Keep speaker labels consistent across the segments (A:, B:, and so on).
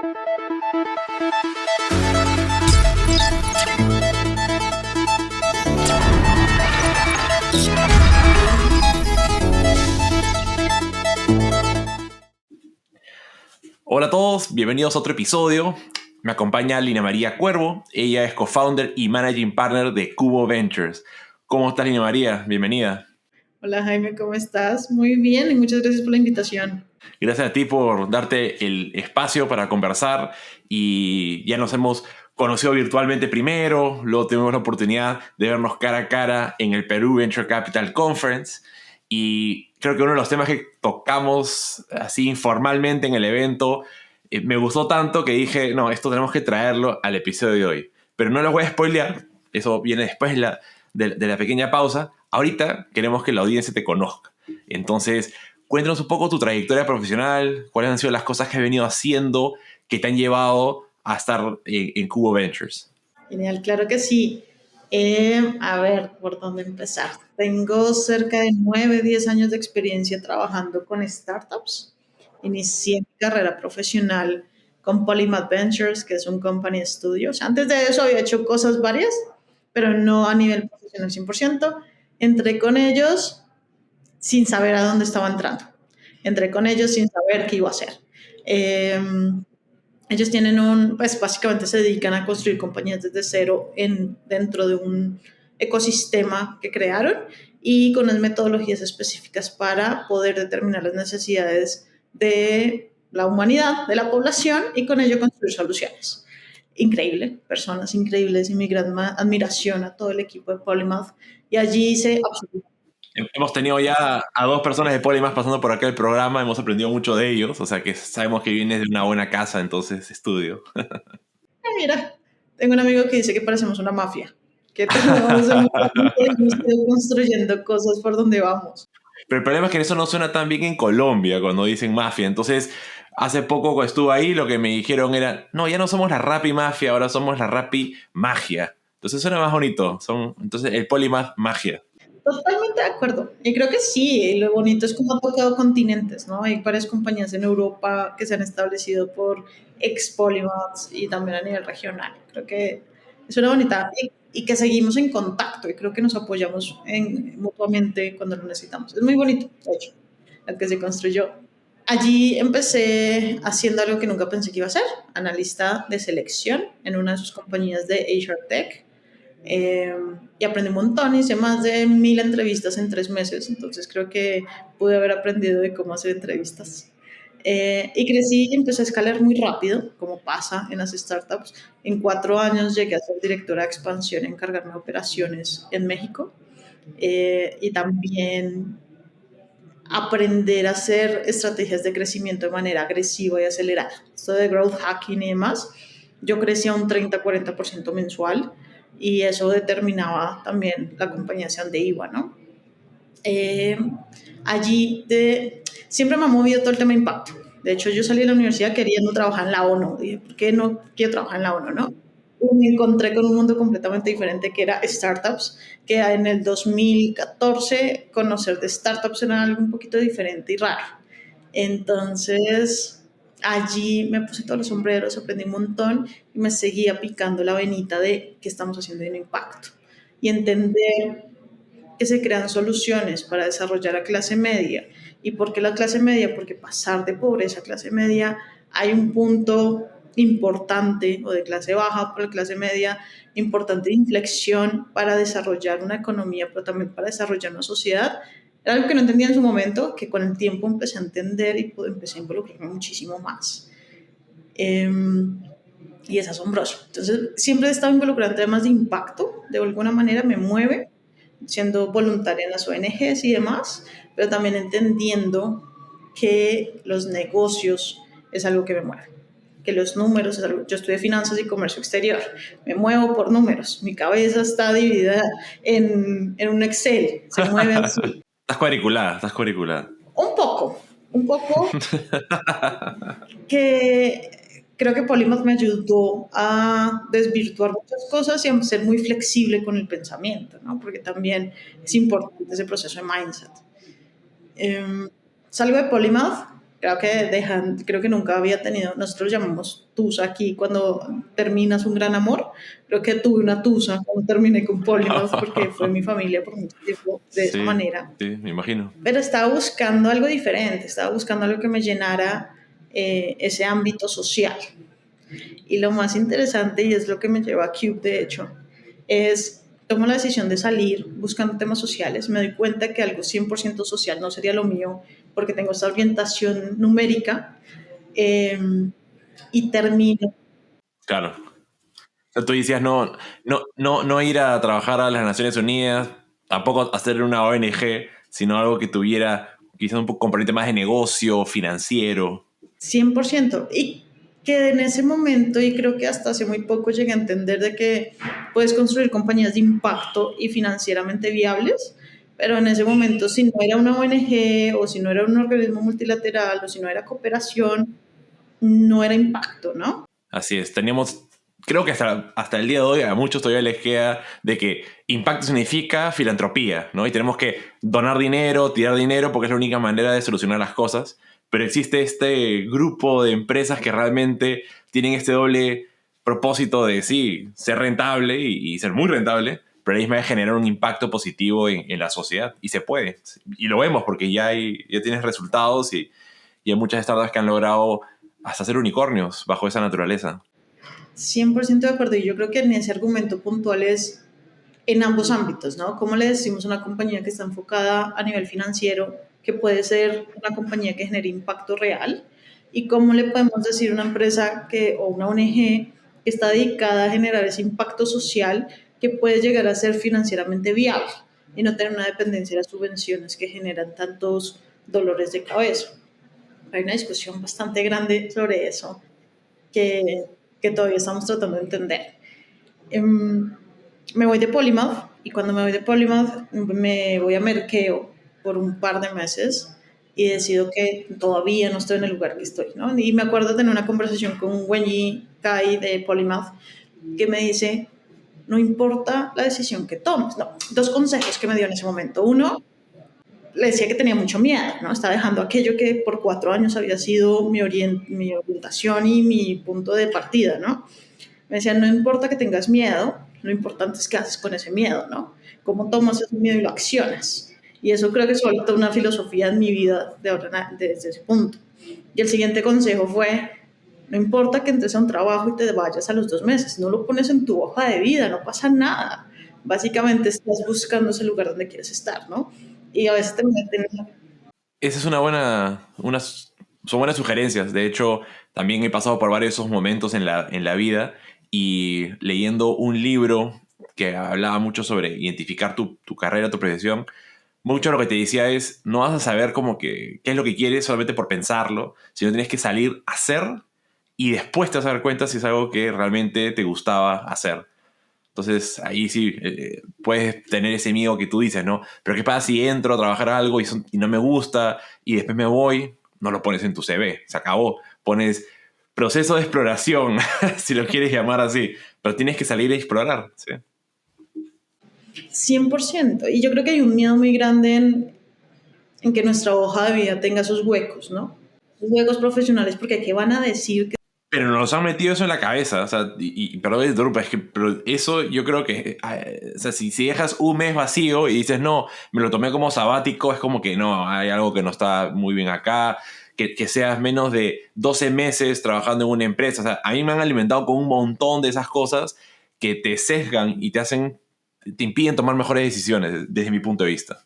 A: Hola a todos, bienvenidos a otro episodio. Me acompaña Lina María Cuervo. Ella es co-founder y managing partner de Cubo Ventures. ¿Cómo estás, Lina María? Bienvenida.
B: Hola Jaime, ¿cómo estás? Muy bien y muchas gracias por la invitación.
A: Gracias a ti por darte el espacio para conversar y ya nos hemos conocido virtualmente primero, luego tuvimos la oportunidad de vernos cara a cara en el Perú Venture Capital Conference y creo que uno de los temas que tocamos así informalmente en el evento me gustó tanto que dije, no, esto tenemos que traerlo al episodio de hoy. Pero no los voy a spoilear, eso viene después de la pequeña pausa. Ahorita queremos que la audiencia te conozca. Entonces, cuéntanos un poco tu trayectoria profesional, cuáles han sido las cosas que has venido haciendo que te han llevado a estar en Cubo Ventures.
B: Genial, claro que sí. A ver, ¿por dónde empezar? Tengo cerca de 9, 10 años de experiencia trabajando con startups. Inicié mi carrera profesional con Polymath Ventures, que es un company studio. O sea, antes de eso había hecho cosas varias, pero no a nivel profesional 100%. Entré con ellos sin saber a dónde estaba entrando. Entré con ellos sin saber qué iba a hacer. Eh, Ellos tienen pues básicamente se dedican a construir compañías desde cero dentro de un ecosistema que crearon y con unas metodologías específicas para poder determinar las necesidades de la humanidad, de la población y con ello construir soluciones. Increíble, personas increíbles y mi gran admiración a todo el equipo de Polymath. Y allí hice absolutamente.
A: Hemos tenido ya a 2 personas de Polymath pasando por acá el programa, hemos aprendido mucho de ellos, o sea que sabemos que vienes de una buena casa, entonces estudio.
B: Mira, tengo un amigo que dice que parecemos una mafia, que tenemos hemos ido construyendo cosas por donde vamos.
A: Pero el problema es que eso no suena tan bien en Colombia cuando dicen mafia. Entonces, hace poco cuando estuve ahí, lo que me dijeron era, no, ya no somos la Rappi Mafia, ahora somos la Rappi Magia. Entonces suena más bonito. Entonces, el Polymath Magia.
B: Totalmente de acuerdo. Y creo que sí, lo bonito es como ha tocado continentes, ¿no? Hay varias compañías en Europa que se han establecido por ex Polymaths y también a nivel regional. Creo que es una bonita y que seguimos en contacto y creo que nos apoyamos mutuamente cuando lo necesitamos. Es muy bonito, de hecho, lo que se construyó. Allí empecé haciendo algo que nunca pensé que iba a hacer, analista de selección en una de sus compañías de HR Tech. Y aprendí un montón, hice más de 1000 entrevistas en 3 meses, entonces creo que pude haber aprendido de cómo hacer entrevistas. Y crecí y empecé a escalar muy rápido, como pasa en las startups. En 4 años llegué a ser directora de expansión, encargarme de operaciones en México y también aprender a hacer estrategias de crecimiento de manera agresiva y acelerada. Esto de growth hacking y demás, yo crecía un 30-40% mensual y eso determinaba también la compañía hacia dónde iba, ¿no? Eh, siempre me ha movido todo el tema de impacto. De hecho, yo salí de la universidad queriendo trabajar en la ONU. Dije, ¿por qué no quiero trabajar en la ONU, no? Y me encontré con un mundo completamente diferente que era startups, que en el 2014 conocer de startups era algo un poquito diferente y raro. Entonces, allí me puse todos los sombreros, aprendí un montón y me seguía picando la venita de qué estamos haciendo en impacto. Y entender que se crean soluciones para desarrollar a clase media. ¿Y por qué la clase media? Porque pasar de pobreza a clase media hay un punto importante, o de clase baja por la clase media, importante de inflexión para desarrollar una economía, pero también para desarrollar una sociedad. Era algo que no entendía en su momento, que con el tiempo empecé a entender y empecé a involucrarme muchísimo más. Y es asombroso. Entonces, siempre he estado involucrada en temas de impacto, de alguna manera me mueve, siendo voluntaria en las ONGs y demás, pero también entendiendo que los negocios es algo que me mueve, que los números es algo. Yo estudié finanzas y comercio exterior, me muevo por números, mi cabeza está dividida en un Excel, se mueve así.
A: Estás cuadriculada.
B: Un poco, que creo que Polymath me ayudó a desvirtuar muchas cosas y a ser muy flexible con el pensamiento, ¿no? Porque también es importante ese proceso de mindset. Eh, Salgo de Polymath Creo que nunca había tenido, nosotros llamamos tusa aquí cuando terminas un gran amor. Creo que tuve una tusa cuando terminé con Polymath porque fue mi familia por mucho tiempo de esa
A: Sí,
B: manera.
A: sí, me imagino.
B: Pero estaba buscando algo diferente, estaba buscando algo que me llenara ese ámbito social. Y lo más interesante, y es lo que me lleva a Cube, de hecho, es tomo la decisión de salir buscando temas sociales, me doy cuenta que algo 100% social no sería lo mío porque tengo esta orientación numérica eh, y termino.
A: Claro. O sea, tú decías no ir a trabajar a las Naciones Unidas, tampoco hacer una ONG, sino algo que tuviera quizás un poco componente más de negocio, financiero.
B: 100%. Y que en ese momento, y creo que hasta hace muy poco llegué a entender de que puedes construir compañías de impacto y financieramente viables, pero en ese momento si no era una ONG o si no era un organismo multilateral o si no era cooperación, no era impacto, ¿no?
A: Así es, teníamos, creo que hasta el día de hoy a muchos todavía les queda de que impacto significa filantropía, ¿no? Y tenemos que donar dinero, tirar dinero, porque es la única manera de solucionar las cosas. Pero existe este grupo de empresas que realmente tienen este doble propósito de, sí, ser rentable y ser muy rentable, pero a la misma vez generar un impacto positivo en la sociedad. Y se puede. Y lo vemos porque ya tienes resultados y hay muchas startups que han logrado hasta ser unicornios bajo esa naturaleza.
B: 100% de acuerdo. Y yo creo que en ese argumento puntual es en ambos ámbitos, ¿no? ¿Cómo le decimos a una compañía que está enfocada a nivel financiero que puede ser una compañía que genere impacto real? ¿Y cómo le podemos decir a una empresa o una ONG que está dedicada a generar ese impacto social que puede llegar a ser financieramente viable y no tener una dependencia de las subvenciones que generan tantos dolores de cabeza? Hay una discusión bastante grande sobre eso que, que todavía estamos tratando de entender. Em, Me voy de Polymath y cuando me voy de Polymath me voy a Merkeo por un par de meses y decido que todavía no estoy en el lugar que estoy, ¿no? Y me acuerdo de tener una conversación con Wenyi Kai de Polymath que me dice, no importa la decisión que tomes, no, dos consejos que me dio en ese momento. Uno, le decía que tenía mucho miedo, ¿no? Estaba dejando aquello que por 4 años había sido mi orientación y mi punto de partida, ¿no? Me decían, no importa que tengas miedo, lo importante es qué haces con ese miedo, ¿no? Cómo tomas ese miedo y lo accionas. Y eso creo que es toda una filosofía en mi vida desde ese punto. Y el siguiente consejo fue, no importa que entres a un trabajo y te vayas a los 2 meses, no lo pones en tu hoja de vida, no pasa nada. Básicamente estás buscando ese lugar donde quieres estar, ¿no? Y a veces te meten.
A: Esa es son buenas sugerencias. De hecho, también he pasado por varios de esos momentos en la vida y leyendo un libro que hablaba mucho sobre identificar tu carrera, tu profesión, mucho lo que te decía es, no vas a saber como que qué es lo que quieres solamente por pensarlo, sino tienes que salir a hacer y después te vas a dar cuenta si es algo que realmente te gustaba hacer. Entonces ahí sí puedes tener ese miedo que tú dices, ¿no? Pero ¿qué pasa si entro a trabajar algo y no me gusta y después me voy? No lo pones en tu CV, se acabó. Pones proceso de exploración, si lo quieres llamar así, pero tienes que salir a explorar, ¿sí?
B: 100%. Y yo creo que hay un miedo muy grande en que nuestra hoja de vida tenga esos huecos, ¿no? Esos huecos profesionales, porque ¿qué van a decir?
A: Pero nos han metido eso en la cabeza, o sea, perdón, disculpa, es que pero eso yo creo que, o sea, si dejas un mes vacío y dices, no, me lo tomé como sabático, es como que no, hay algo que no está muy bien acá, que seas menos de 12 meses trabajando en una empresa, o sea, a mí me han alimentado con un montón de esas cosas que te sesgan y te impiden tomar mejores decisiones desde mi punto de vista.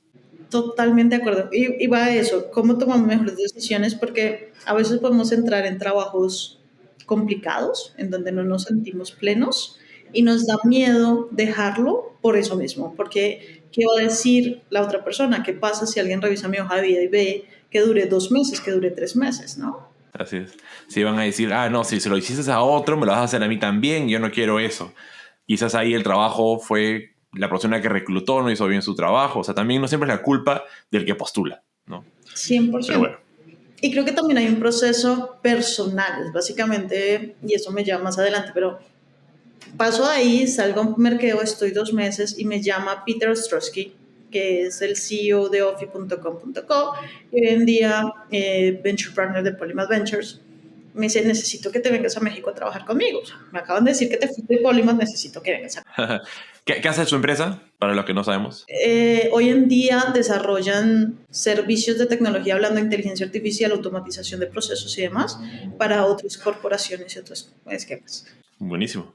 B: Totalmente de acuerdo. Y va a eso, ¿cómo tomamos mejores decisiones? Porque a veces podemos entrar en trabajos complicados, en donde no nos sentimos plenos y nos da miedo dejarlo por eso mismo, porque ¿qué va a decir la otra persona? ¿Qué pasa si alguien revisa mi hoja de vida y ve que dure 2 meses, que dure 3 meses, ¿no?
A: Así es. Si van a decir, no, si se lo hiciste a otro, me lo vas a hacer a mí también, yo no quiero eso. Quizás ahí el trabajo fue la persona que reclutó, no hizo bien su trabajo. O sea, también no siempre es la culpa del que postula, ¿no? Pero
B: 100%.
A: bueno,
B: Y creo que también hay un proceso personal, es básicamente, y eso me llama más adelante, pero paso de ahí, salgo a un mercado, estoy 2 meses y me llama Peter Ostrowski, que es el CEO de Ofi.com.co, y hoy en día Venture Partner de Polymath Ventures. Me dice, necesito que te vengas a México a trabajar conmigo. O sea, me acaban de decir que te fuiste de Polymath, necesito que vengas a...
A: ¿Qué hace su empresa? Para los que no sabemos.
B: Hoy en día desarrollan servicios de tecnología hablando de inteligencia artificial, automatización de procesos y demás para otras corporaciones y otros esquemas.
A: Buenísimo.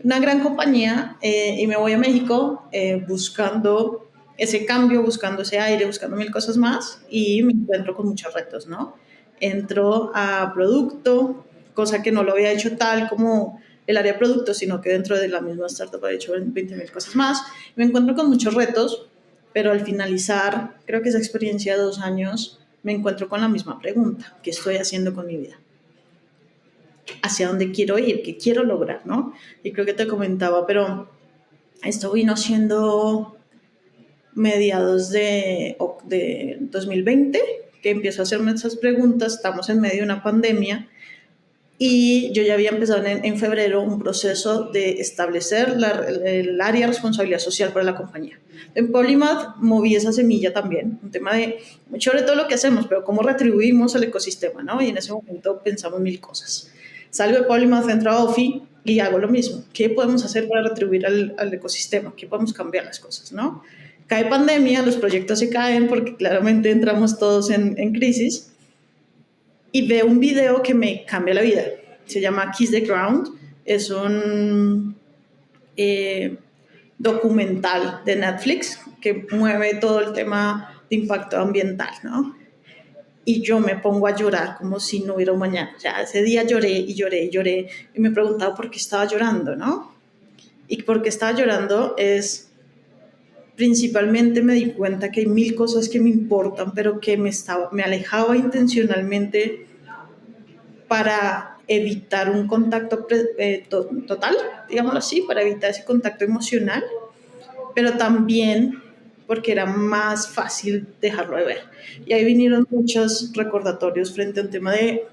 B: Una gran compañía y me voy a México buscando ese cambio, buscando ese aire, buscando mil cosas más y me encuentro con muchos retos, ¿no? Entro a producto, cosa que no lo había hecho tal como el área de producto, sino que dentro de la misma startup había hecho 20.000 cosas más. Me encuentro con muchos retos, pero al finalizar, creo que esa experiencia de 2 años, me encuentro con la misma pregunta: ¿qué estoy haciendo con mi vida? ¿Hacia dónde quiero ir? ¿Qué quiero lograr? ¿No? Y creo que te comentaba, pero esto vino siendo mediados de 2020, que empiezo a hacerme esas preguntas. Estamos en medio de una pandemia y yo ya había empezado en febrero un proceso de establecer el área de responsabilidad social para la compañía. En Polymath moví esa semilla también, un tema de muy chévere todo lo que hacemos, pero cómo retribuimos al ecosistema, ¿no? Y en ese momento pensamos mil cosas. Salgo de Polymath, entro a Ofi y hago lo mismo. ¿Qué podemos hacer para retribuir al ecosistema? ¿Qué podemos cambiar las cosas, no? Cae pandemia, los proyectos se caen porque claramente entramos todos en crisis, y veo un video que me cambia la vida. Se llama Kiss the Ground. Es un documental de Netflix que mueve todo el tema de impacto ambiental, ¿no? Y yo me pongo a llorar como si no hubiera un mañana. O sea, ese día lloré y lloré y lloré y me preguntaba por qué estaba llorando, ¿no? Y por qué estaba llorando es... Principalmente me di cuenta que hay mil cosas que me importan, pero que me alejaba intencionalmente para evitar un contacto total, digámoslo así, para evitar ese contacto emocional, pero también porque era más fácil dejarlo de ver. Y ahí vinieron muchos recordatorios frente a un tema de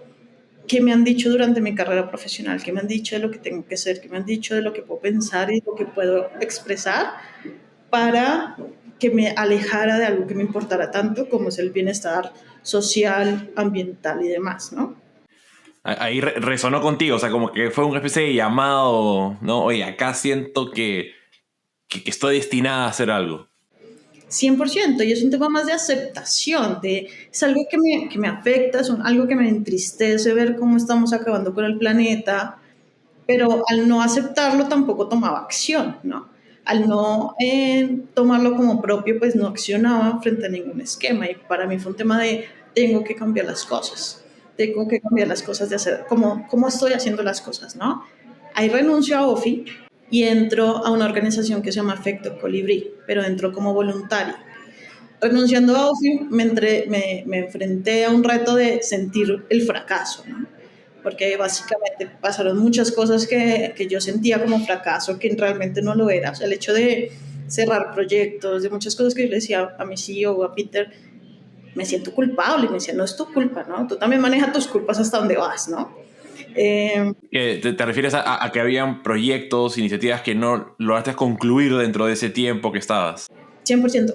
B: qué me han dicho durante mi carrera profesional, qué me han dicho de lo que tengo que ser, qué me han dicho de lo que puedo pensar y lo que puedo expresar, para que me alejara de algo que me importara tanto como es el bienestar social, ambiental y demás, ¿no?
A: Ahí resonó contigo, o sea, como que fue una especie de llamado, ¿no? Oye, acá siento que estoy destinada a hacer algo.
B: 100%, y es un tema más de aceptación, es algo que me afecta, es algo que me entristece ver cómo estamos acabando con el planeta, pero al no aceptarlo tampoco tomaba acción, ¿no? Al no tomarlo como propio, pues no accionaba frente a ningún esquema, y para mí fue un tema de tengo que cambiar las cosas, tengo que cambiar las cosas de hacer, cómo estoy haciendo las cosas, ¿no? Ahí renuncio a OFI y entro a una organización que se llama Efecto Colibrí, pero entro como voluntaria. Renunciando a OFI, me enfrenté a un reto de sentir el fracaso, ¿no? Porque básicamente pasaron muchas cosas que yo sentía como fracaso, que realmente no lo era. O sea, el hecho de cerrar proyectos, de muchas cosas que yo le decía a mi CEO, a Peter, me siento culpable, y me decía, no es tu culpa, ¿no? Tú también manejas tus culpas hasta donde vas, ¿no?
A: ¿Te refieres a que habían proyectos, iniciativas que no lograste concluir dentro de ese tiempo que estabas?
B: 100%.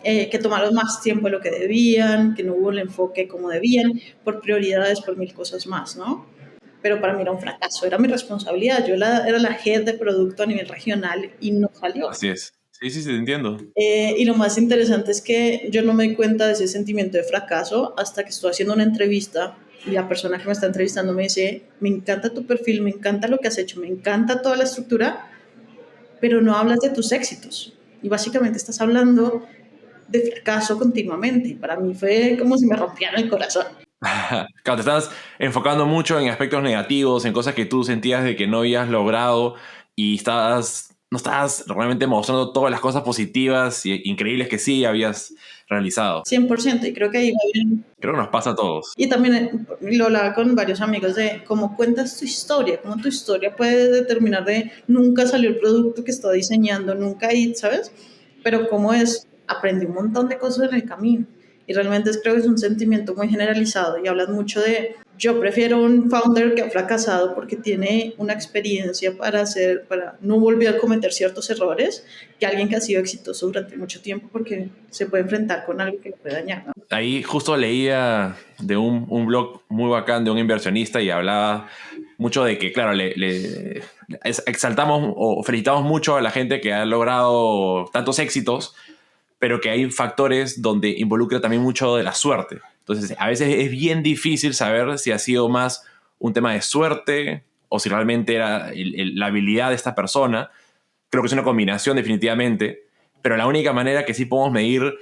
B: Que tomaron más tiempo de lo que debían, que no hubo el enfoque como debían, por prioridades, por mil cosas más, ¿no? Pero para mí era un fracaso, era mi responsabilidad. Yo era la head de producto a nivel regional y no salió.
A: Así es. Sí, sí, sí, te entiendo.
B: Y lo más interesante es que yo no me di cuenta de ese sentimiento de fracaso hasta que estoy haciendo una entrevista y la persona que me está entrevistando me dice, me encanta tu perfil, me encanta lo que has hecho, me encanta toda la estructura, pero no hablas de tus éxitos. Y básicamente estás hablando de fracaso continuamente. Para mí fue como si me rompieran el corazón.
A: Claro, te estás enfocando mucho en aspectos negativos, en cosas que tú sentías de que no habías logrado y no estabas realmente mostrando todas las cosas positivas e increíbles que sí habías realizado.
B: 100%, y creo que ahí va bien.
A: Creo que nos pasa a todos.
B: Y también lo hablaba con varios amigos de cómo cuentas tu historia, cómo tu historia puede determinar de nunca salió el producto que estaba diseñando, nunca ahí, ¿sabes? Pero cómo aprendí un montón de cosas en el camino. Y realmente creo que es un sentimiento muy generalizado y hablas mucho de Yo prefiero un founder que ha fracasado porque tiene una experiencia para no volver a cometer ciertos errores, que alguien que ha sido exitoso durante mucho tiempo porque se puede enfrentar con algo que le puede dañar, ¿no?
A: Ahí justo leía de un blog muy bacán de un inversionista y hablaba mucho de que, claro, exaltamos o felicitamos mucho a la gente que ha logrado tantos éxitos, pero que hay factores donde involucra también mucho de la suerte. Entonces, a veces es bien difícil saber si ha sido más un tema de suerte o si realmente era la habilidad de esta persona. Creo que es una combinación definitivamente, pero la única manera que sí podemos medir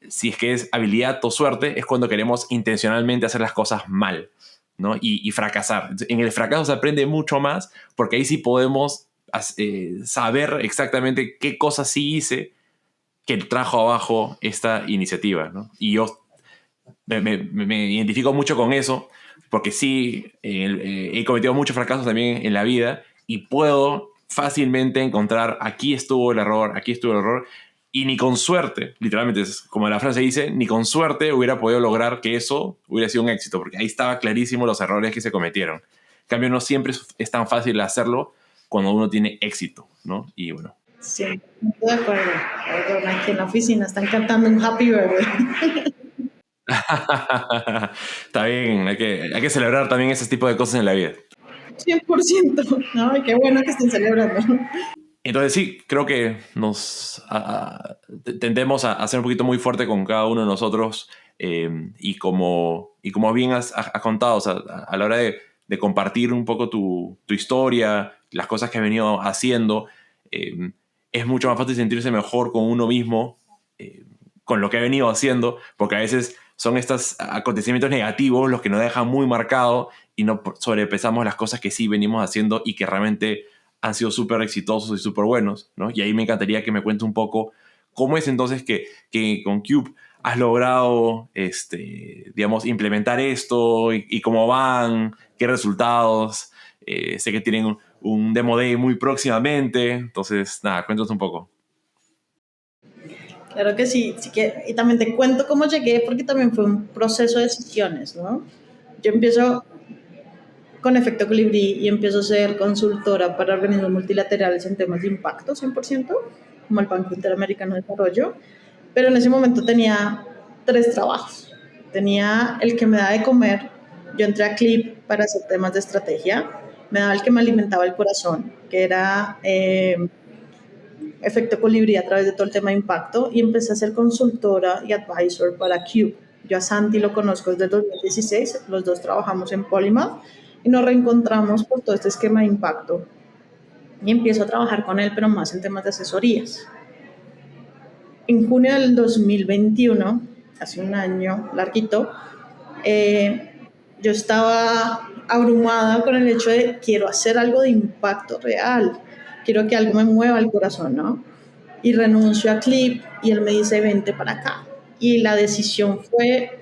A: si es que es habilidad o suerte es cuando queremos intencionalmente hacer las cosas mal, ¿no? Y fracasar. En el fracaso se aprende mucho más porque ahí sí podemos saber exactamente qué cosas sí hice que trajo abajo esta iniciativa, ¿no? Y yo me identifico mucho con eso, porque sí, he cometido muchos fracasos también en la vida y puedo fácilmente encontrar aquí estuvo el error, aquí estuvo el error, y ni con suerte, literalmente, es como la frase dice, ni con suerte hubiera podido lograr que eso hubiera sido un éxito, porque ahí estaba clarísimo los errores que se cometieron. En cambio, no siempre es tan fácil hacerlo cuando uno tiene éxito, ¿no? Y bueno.
B: Sí, de acuerdo. Perdón, aquí en la oficina están cantando un Happy Birthday.
A: Está bien, hay que celebrar también ese tipo de cosas en la vida.
B: 100%. No, y qué bueno que estén celebrando.
A: Entonces sí, creo que tendemos a ser un poquito muy fuerte con cada uno de nosotros y como bien has contado, o sea, a la hora de compartir un poco tu historia, las cosas que has venido haciendo, es mucho más fácil sentirse mejor con uno mismo, con lo que ha venido haciendo, porque a veces son estos acontecimientos negativos los que nos dejan muy marcado y no sobrepesamos las cosas que sí venimos haciendo y que realmente han sido súper exitosos y súper buenos, ¿no? Y ahí me encantaría que me cuentes un poco cómo es entonces que con Cube has logrado, digamos, implementar esto y cómo van, qué resultados. Sé que tienen un Demo Day muy próximamente, entonces, nada, cuéntanos un poco.
B: Claro que sí, sí que, y también te cuento cómo llegué porque también fue un proceso de decisiones, ¿no? Yo empiezo con Efecto Colibrí y empiezo a ser consultora para organismos multilaterales en temas de impacto 100%, como el Banco Interamericano de Desarrollo, pero en ese momento tenía 3 trabajos. Tenía el que me daba de comer, yo entré a Clip para hacer temas de estrategia, me daba el que me alimentaba el corazón, que era Efecto Colibrí a través de todo el tema de impacto, y empecé a ser consultora y advisor para Cube. Yo a Santi lo conozco desde el 2016, los dos trabajamos en Polymath y nos reencontramos por todo este esquema de impacto y empiezo a trabajar con él, pero más en temas de asesorías. En junio del 2021, hace un año larguito, yo estaba abrumada con el hecho de quiero hacer algo de impacto real, quiero que algo me mueva el corazón, ¿no? Y renuncio a Clip y él me dice, vente para acá. Y la decisión fue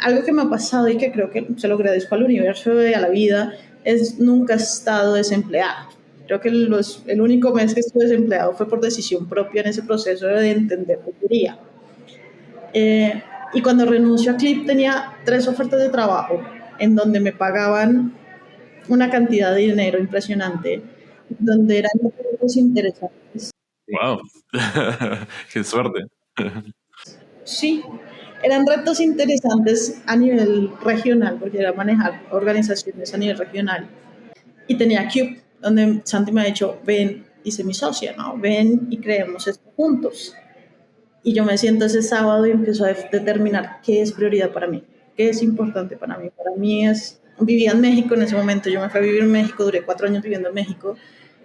B: algo que me ha pasado y que creo que se lo agradezco al universo y a la vida, es nunca he estado desempleada. Creo que el único mes que estuve desempleado fue por decisión propia en ese proceso de entender lo que quería. Eh, y cuando renuncio a Clip tenía 3 ofertas de trabajo en donde me pagaban una cantidad de dinero impresionante, donde eran proyectos interesantes.
A: ¡Wow! ¡Qué suerte!
B: Sí, eran retos interesantes a nivel regional, porque era manejar organizaciones a nivel regional. Y tenía Cube, donde Santi me ha dicho, ven y sé mi socia, ¿no? Ven y creemos esto juntos. Y yo me siento ese sábado y empiezo a determinar qué es prioridad para mí, qué es importante para mí. Para mí vivía en México en ese momento, yo me fui a vivir en México, duré 4 años viviendo en México.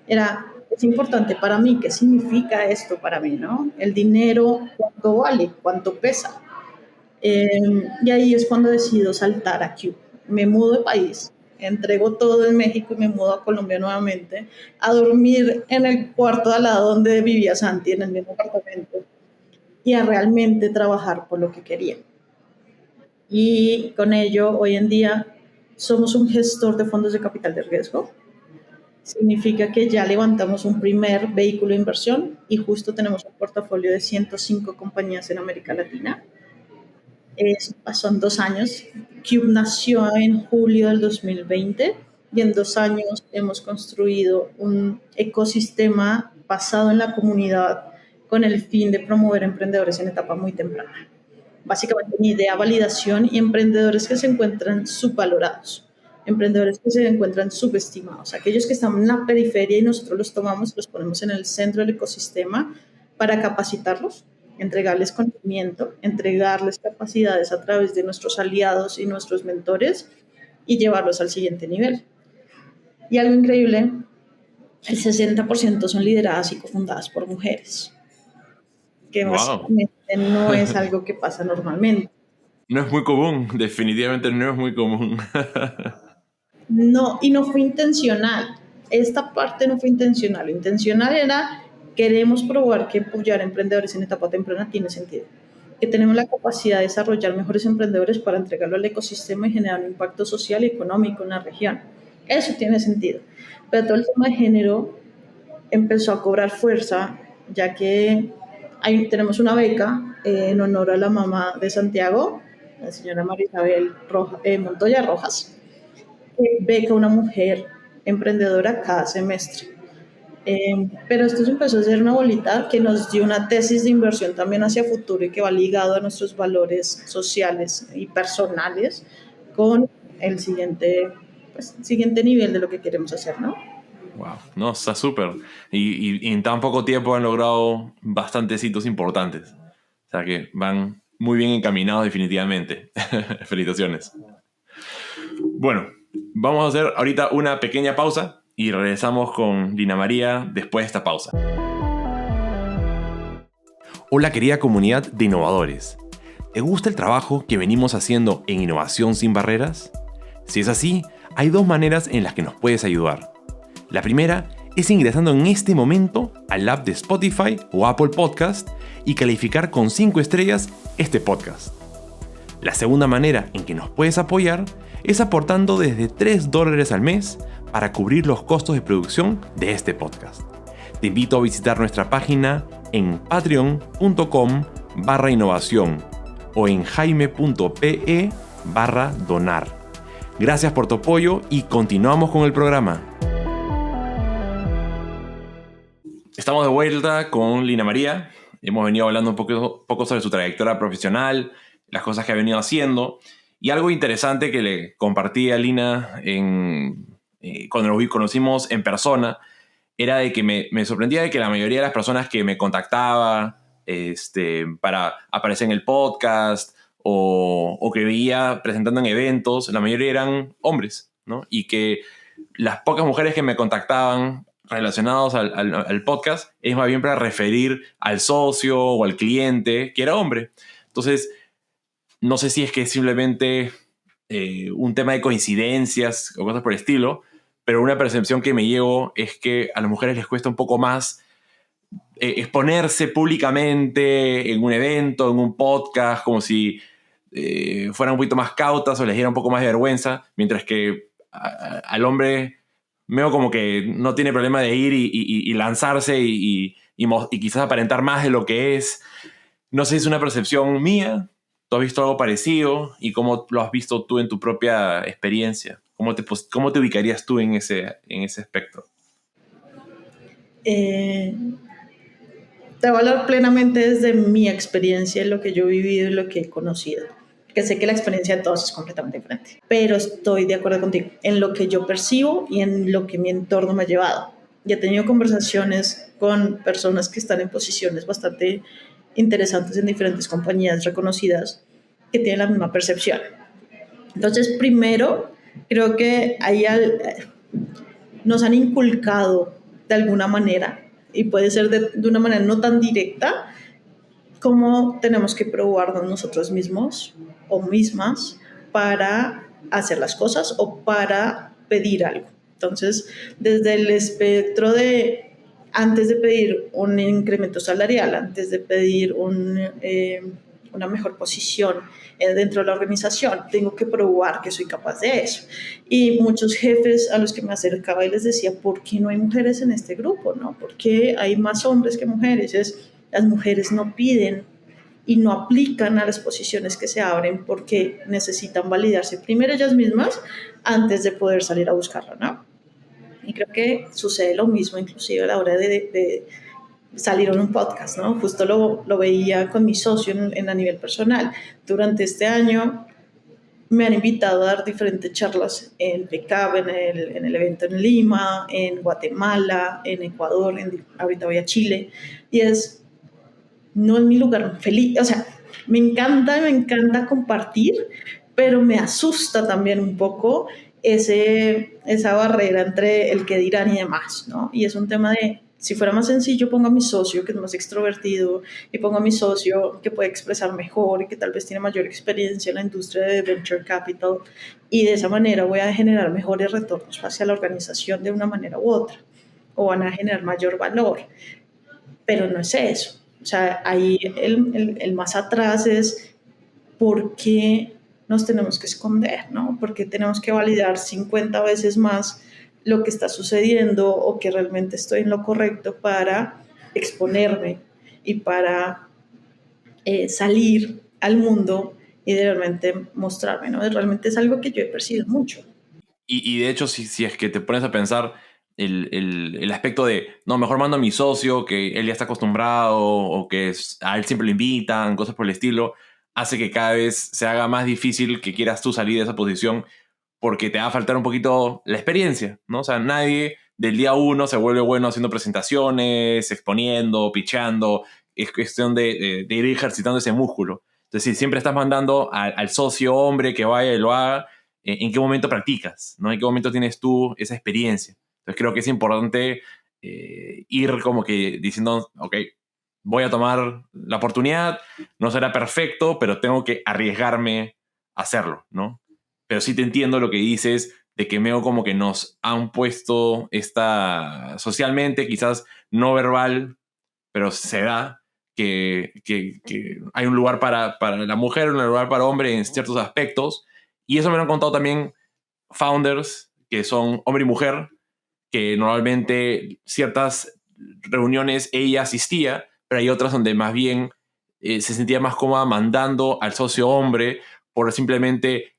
B: Es importante para mí, ¿qué significa esto para mí, no? El dinero, ¿cuánto vale? ¿Cuánto pesa? Y ahí es cuando decido saltar a Cuba. Me mudo de país, entrego todo en México y me mudo a Colombia nuevamente, a dormir en el cuarto de al lado donde vivía Santi, en el mismo apartamento, y a realmente trabajar por lo que quería. Y con ello, hoy en día, somos un gestor de fondos de capital de riesgo. Significa que ya levantamos un primer vehículo de inversión y justo tenemos un portafolio de 105 compañías en América Latina. Eso pasó en 2 años. Cube nació en julio del 2020 y en 2 años hemos construido un ecosistema basado en la comunidad con el fin de promover emprendedores en etapa muy temprana. Básicamente mi idea, validación y emprendedores que se encuentran subvalorados, emprendedores que se encuentran subestimados, aquellos que están en la periferia y nosotros los tomamos y los ponemos en el centro del ecosistema para capacitarlos, entregarles conocimiento, entregarles capacidades a través de nuestros aliados y nuestros mentores y llevarlos al siguiente nivel. Y algo increíble, el 60% son lideradas y cofundadas por mujeres, que
A: Wow.
B: básicamente no es algo que pasa normalmente.
A: No es muy común, definitivamente no es muy común.
B: No, y no fue intencional. Esta parte no fue intencional. Lo intencional era, queremos probar que apoyar a emprendedores en etapa temprana tiene sentido. Que tenemos la capacidad de desarrollar mejores emprendedores para entregarlo al ecosistema y generar un impacto social y económico en la región. Eso tiene sentido. Pero todo el tema de género empezó a cobrar fuerza, ya que tenemos una beca en honor a la mamá de Santiago, la señora Marisabel Montoya Rojas, que beca a una mujer emprendedora cada semestre. Pero esto se empezó a hacer una bolita que nos dio una tesis de inversión también hacia futuro y que va ligado a nuestros valores sociales y personales con el siguiente nivel de lo que queremos hacer, ¿no?
A: Wow, no, está súper. Y en tan poco tiempo han logrado bastantes hitos importantes. O sea que van muy bien encaminados definitivamente. Felicitaciones. Bueno, vamos a hacer ahorita una pequeña pausa y regresamos con Lina María después de esta pausa. Hola querida comunidad de innovadores. ¿Te gusta el trabajo que venimos haciendo en Innovación Sin Barreras? Si es así, hay 2 maneras en las que nos puedes ayudar. La primera es ingresando en este momento al app de Spotify o Apple Podcast y calificar con 5 estrellas este podcast. La segunda manera en que nos puedes apoyar es aportando desde $3 al mes para cubrir los costos de producción de este podcast. Te invito a visitar nuestra página en patreon.com/innovación o en jaime.pe/donar. Gracias por tu apoyo y continuamos con el programa. Estamos de vuelta con Lina María. Hemos venido hablando un poco sobre su trayectoria profesional, las cosas que ha venido haciendo. Y algo interesante que le compartí a Lina cuando nos conocimos en persona era de que me sorprendía de que la mayoría de las personas que me contactaba para aparecer en el podcast o que veía presentando en eventos, la mayoría eran hombres, ¿no? Y que las pocas mujeres que me contactaban relacionados al podcast es más bien para referir al socio o al cliente que era hombre. Entonces, no sé si es que es simplemente un tema de coincidencias o cosas por el estilo, pero una percepción que me llevo es que a las mujeres les cuesta un poco más exponerse públicamente en un evento, en un podcast, como si fueran un poquito más cautas o les diera un poco más de vergüenza, mientras que al hombre veo como que no tiene problema de ir y lanzarse y quizás aparentar más de lo que es. No sé si es una percepción mía. ¿Tú has visto algo parecido? ¿Y cómo lo has visto tú en tu propia experiencia? ¿Cómo te ubicarías tú en ese espectro?
B: Te voy a hablar plenamente desde mi experiencia, lo que yo he vivido y lo que he conocido. Que sé que la experiencia de todos es completamente diferente. Pero estoy de acuerdo contigo en lo que yo percibo y en lo que mi entorno me ha llevado. Ya he tenido conversaciones con personas que están en posiciones bastante interesantes en diferentes compañías reconocidas que tienen la misma percepción. Entonces, primero, creo que nos han inculcado de alguna manera, y puede ser de una manera no tan directa, cómo tenemos que probarnos nosotros mismos o mismas para hacer las cosas o para pedir algo. Entonces, desde el espectro de antes de pedir un incremento salarial, antes de pedir una mejor posición dentro de la organización, tengo que probar que soy capaz de eso. Y muchos jefes a los que me acercaba y les decía, ¿por qué no hay mujeres en este grupo? ¿No? ¿Por qué hay más hombres que mujeres? Las mujeres no piden y no aplican a las posiciones que se abren porque necesitan validarse primero ellas mismas antes de poder salir a buscarlo, ¿no? Y creo que sucede lo mismo inclusive a la hora de salir en un podcast, ¿no? Justo lo veía con mi socio a nivel personal. Durante este año me han invitado a dar diferentes charlas en PECAB, en el evento en Lima, en Guatemala, en Ecuador, ahorita voy a Chile, y no es mi lugar feliz, o sea, me encanta compartir, pero me asusta también un poco esa barrera entre el que dirán y demás, ¿no? Y es un tema de, si fuera más sencillo, pongo a mi socio que es más extrovertido y pongo a mi socio que puede expresar mejor y que tal vez tiene mayor experiencia en la industria de venture capital y de esa manera voy a generar mejores retornos hacia la organización de una manera u otra o van a generar mayor valor, pero no es eso. O sea, ahí el más atrás es por qué nos tenemos que esconder, ¿no? ¿Por qué tenemos que validar 50 veces más lo que está sucediendo o que realmente estoy en lo correcto para exponerme y para salir al mundo y de realmente mostrarme, ¿no? Realmente es algo que yo he percibido mucho.
A: Y de hecho, si es que te pones a pensar el aspecto de, no, mejor mando a mi socio, que él ya está acostumbrado, o que a él siempre lo invitan, cosas por el estilo, hace que cada vez se haga más difícil que quieras tú salir de esa posición porque te va a faltar un poquito la experiencia, ¿no? O sea, nadie del día uno se vuelve bueno haciendo presentaciones, exponiendo, pitchando. Es cuestión de ir ejercitando ese músculo. Entonces, si siempre estás mandando al socio hombre que vaya y lo haga, ¿en qué momento practicas? ¿No? ¿En qué momento tienes tú esa experiencia? Entonces, creo que es importante ir como que diciendo, ok, voy a tomar la oportunidad, no será perfecto, pero tengo que arriesgarme a hacerlo, ¿no? Pero sí te entiendo lo que dices de que veo como que nos han puesto esta socialmente, quizás no verbal, pero se da que hay un lugar para la mujer, un lugar para hombre en ciertos aspectos. Y eso me lo han contado también founders que son hombre y mujer, que normalmente ciertas reuniones ella asistía, pero hay otras donde más bien se sentía más cómoda mandando al socio hombre por simplemente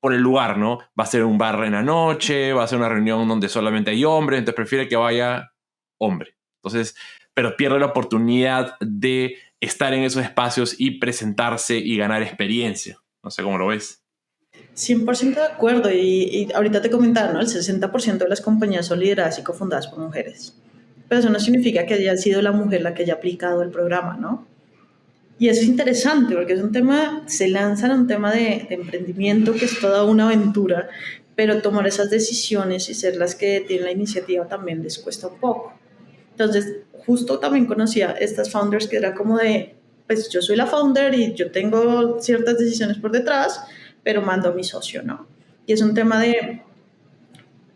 A: por el lugar, ¿no? Va a ser un bar en la noche, va a ser una reunión donde solamente hay hombres, entonces prefiere que vaya hombre. Entonces, pero pierde la oportunidad de estar en esos espacios y presentarse y ganar experiencia. No sé cómo lo ves.
B: 100% de acuerdo y ahorita te comentaba, ¿no? El 60% de las compañías son lideradas y cofundadas por mujeres. Pero eso no significa que haya sido la mujer la que haya aplicado el programa, ¿no? Y eso es interesante porque es un tema, se lanzan a un tema de emprendimiento que es toda una aventura, pero tomar esas decisiones y ser las que tienen la iniciativa también les cuesta un poco. Entonces, justo también conocía estas founders que era como de, pues yo soy la founder y yo tengo ciertas decisiones por detrás, pero mando a mi socio, ¿no? Y es un tema de,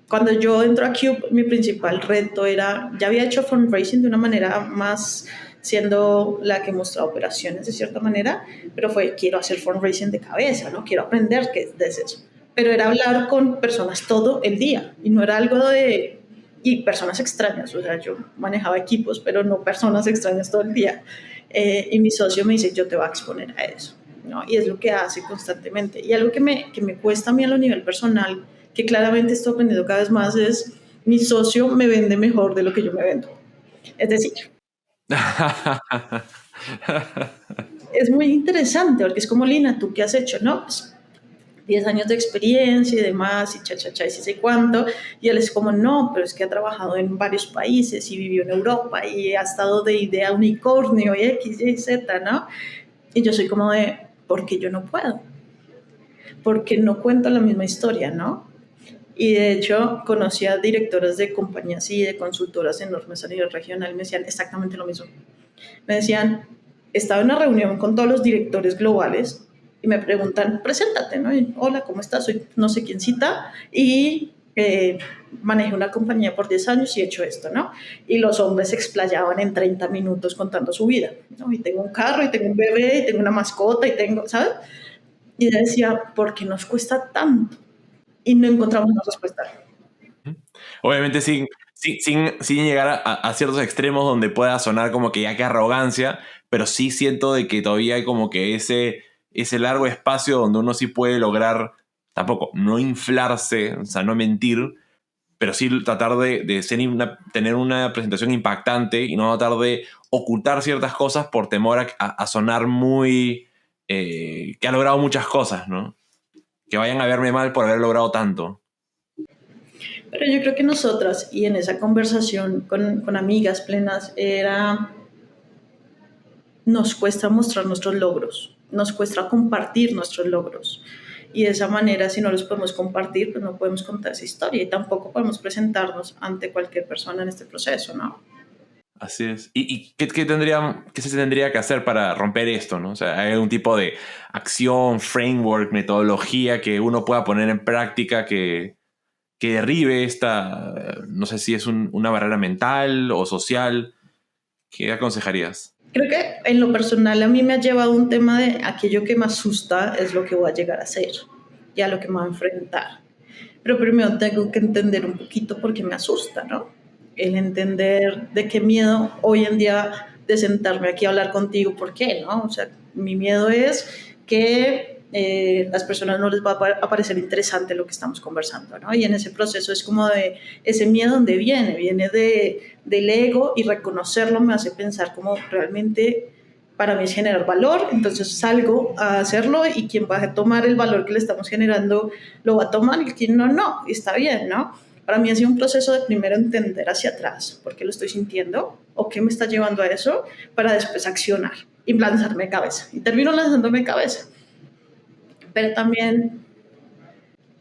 B: cuando yo entro a Cube, mi principal reto era, ya había hecho fundraising de una manera más siendo la que mostraba operaciones de cierta manera, pero fue, quiero hacer fundraising de cabeza, ¿no? Quiero aprender qué es eso. Pero era hablar con personas todo el día y no era algo de, y personas extrañas, o sea, yo manejaba equipos, pero no personas extrañas todo el día. Y mi socio me dice, yo te voy a exponer a eso, ¿no? Y es lo que hace constantemente. Y algo que me cuesta a mí a lo nivel personal, que claramente estoy aprendiendo cada vez más, es mi socio me vende mejor de lo que yo me vendo. Es decir, es muy interesante porque es como, Lina, ¿tú qué has hecho? No, pues 10 años de experiencia y demás, y cha, cha, cha, y sé cuánto. Y él es como, no, pero es que ha trabajado en varios países y vivió en Europa y ha estado de idea unicornio y X, Y, Z, ¿no? Y yo soy como de, ¿por qué yo no puedo? Porque no cuento la misma historia, ¿no? Y de hecho conocí a directoras de compañías y de consultoras enormes a nivel regional y me decían exactamente lo mismo. Me decían, estaba en una reunión con todos los directores globales y me preguntan, preséntate, ¿no? Y, hola, ¿cómo estás? Soy no sé quién cita y manejé una compañía por 10 años y he hecho esto, ¿no? Y los hombres se explayaban en 30 minutos contando su vida, ¿no? Y tengo un carro, y tengo un bebé, y tengo una mascota, y tengo, ¿sabes? Y ella decía, ¿por qué nos cuesta tanto? Y no encontramos una respuesta.
A: Obviamente sin llegar a ciertos extremos donde pueda sonar como que ya que arrogancia, pero sí siento de que todavía hay como que ese largo espacio donde uno sí puede lograr, tampoco, no inflarse, o sea, no mentir, pero sí tratar de tener una presentación impactante y no tratar de ocultar ciertas cosas por temor a sonar muy... que ha logrado muchas cosas, ¿no? Que vayan a verme mal por haber logrado tanto.
B: Pero yo creo que nosotras, y en esa conversación con amigas plenas, nos cuesta mostrar nuestros logros, nos cuesta compartir nuestros logros. Y de esa manera, si no los podemos compartir, pues no podemos contar esa historia y tampoco podemos presentarnos ante cualquier persona en este proceso, ¿no?
A: Así es. ¿Y qué se tendría que hacer para romper esto, ¿no? O sea, ¿hay algún tipo de acción, framework, metodología que uno pueda poner en práctica que derribe esta, no sé si es una barrera mental o social? ¿Qué aconsejarías?
B: Creo que en lo personal a mí me ha llevado un tema de aquello que me asusta es lo que voy a llegar a ser y a lo que me voy a enfrentar. Pero primero tengo que entender un poquito por qué me asusta, ¿no? El entender de qué miedo hoy en día de sentarme aquí a hablar contigo, ¿por qué, no? O sea, mi miedo es que las personas no les va a parecer interesante lo que estamos conversando, ¿no? Y en ese proceso es como de ese miedo donde viene del ego y reconocerlo me hace pensar como realmente para mí es generar valor, entonces salgo a hacerlo y quien va a tomar el valor que le estamos generando lo va a tomar y quien no, y está bien, ¿no? Para mí ha sido un proceso de primero entender hacia atrás por qué lo estoy sintiendo o qué me está llevando a eso para después accionar y lanzarme de cabeza. Y termino lanzándome de cabeza. Pero también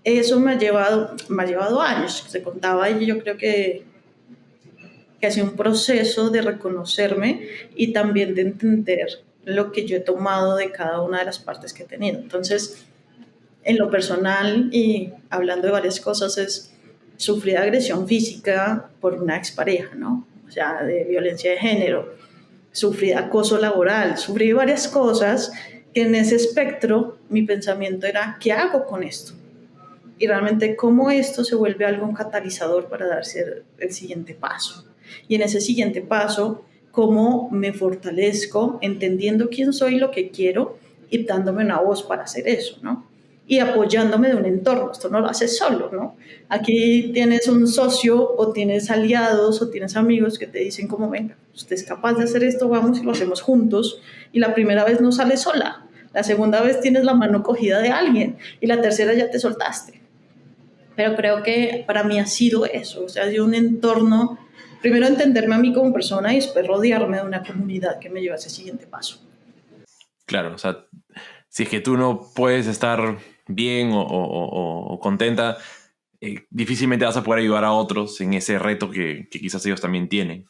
B: eso me ha llevado años, se contaba y yo creo que ha sido un proceso de reconocerme y también de entender lo que yo he tomado de cada una de las partes que he tenido. Entonces, en lo personal y hablando de varias cosas, es sufrir agresión física por una expareja, ¿no? O sea, de violencia de género, sufrí acoso laboral, sufrí varias cosas que en ese espectro mi pensamiento era, ¿qué hago con esto? Y realmente cómo esto se vuelve algo un catalizador para darse el siguiente paso. Y en ese siguiente paso, cómo me fortalezco entendiendo quién soy, lo que quiero y dándome una voz para hacer eso, ¿no? Y apoyándome de un entorno, esto no lo haces solo, ¿no? Aquí tienes un socio o tienes aliados o tienes amigos que te dicen como, venga, usted es capaz de hacer esto, vamos y lo hacemos juntos. Y la primera vez no sales sola, la segunda vez tienes la mano cogida de alguien y la tercera ya te soltaste. Pero creo que para mí ha sido eso, o sea, ha sido un entorno, primero entenderme a mí como persona y después rodearme de una comunidad que me lleva a ese siguiente paso.
A: Claro, o sea, si es que tú no puedes estar bien o contenta, difícilmente vas a poder ayudar a otros en ese reto que quizás ellos también tienen.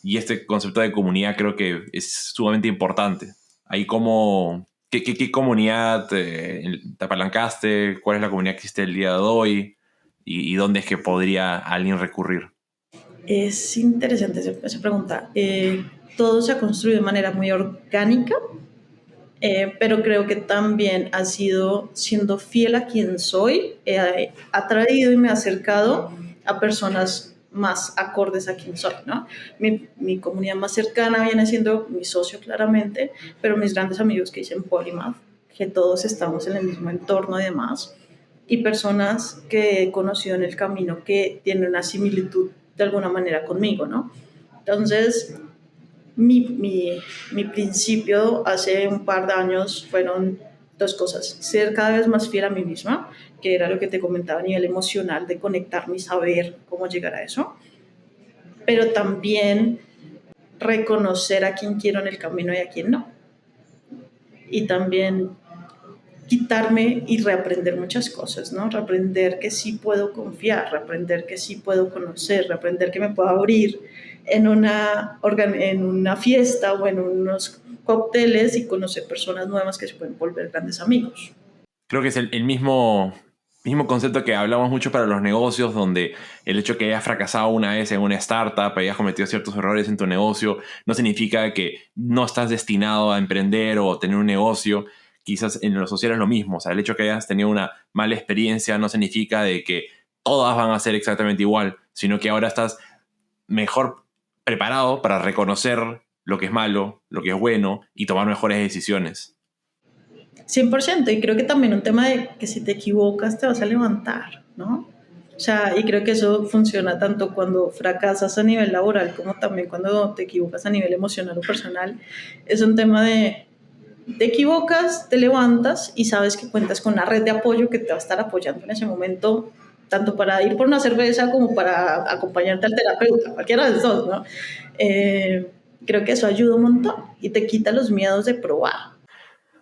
A: Y este concepto de comunidad creo que es sumamente importante. Ahí como, ¿qué comunidad te apalancaste? ¿Cuál es la comunidad que existe el día de hoy? ¿Y dónde es que podría alguien recurrir?
B: Es interesante esa pregunta. Todo se ha construido de manera muy orgánica, pero creo que también ha sido siendo fiel a quien soy, atraído y me ha acercado a personas más acordes a quien soy, ¿no? Mi comunidad más cercana viene siendo mi socio claramente, pero mis grandes amigos que dicen Polymath, que todos estamos en el mismo entorno y demás, y personas que he conocido en el camino que tienen una similitud de alguna manera conmigo, ¿no? Entonces, mi principio hace un par de años fueron dos cosas. Ser cada vez más fiel a mí misma, que era lo que te comentaba a nivel emocional, de conectarme y saber cómo llegar a eso, pero también reconocer a quién quiero en el camino y a quién no. Y también quitarme y reaprender muchas cosas, ¿no? Reaprender que sí puedo confiar, reaprender que sí puedo conocer, reaprender que me puedo abrir en una fiesta o en unos cócteles y conocer personas nuevas que se pueden volver grandes amigos.
A: Creo que es el mismo concepto que hablamos mucho para los negocios, donde el hecho de que hayas fracasado una vez en una startup, hayas cometido ciertos errores en tu negocio, no significa que no estás destinado a emprender o tener un negocio. Quizás en lo social es lo mismo. O sea, el hecho de que hayas tenido una mala experiencia no significa de que todas van a ser exactamente igual, sino que ahora estás mejor preparado para reconocer lo que es malo, lo que es bueno y tomar mejores decisiones.
B: 100%, y creo que también un tema de que si te equivocas te vas a levantar, ¿no? O sea, y creo que eso funciona tanto cuando fracasas a nivel laboral como también cuando te equivocas a nivel emocional o personal. Es un tema de te equivocas, te levantas y sabes que cuentas con una red de apoyo que te va a estar apoyando en ese momento, tanto para ir por una cerveza como para acompañarte al terapeuta, cualquiera de los dos, ¿no? Eh, Creo que eso ayuda un montón y te quita los miedos de probar.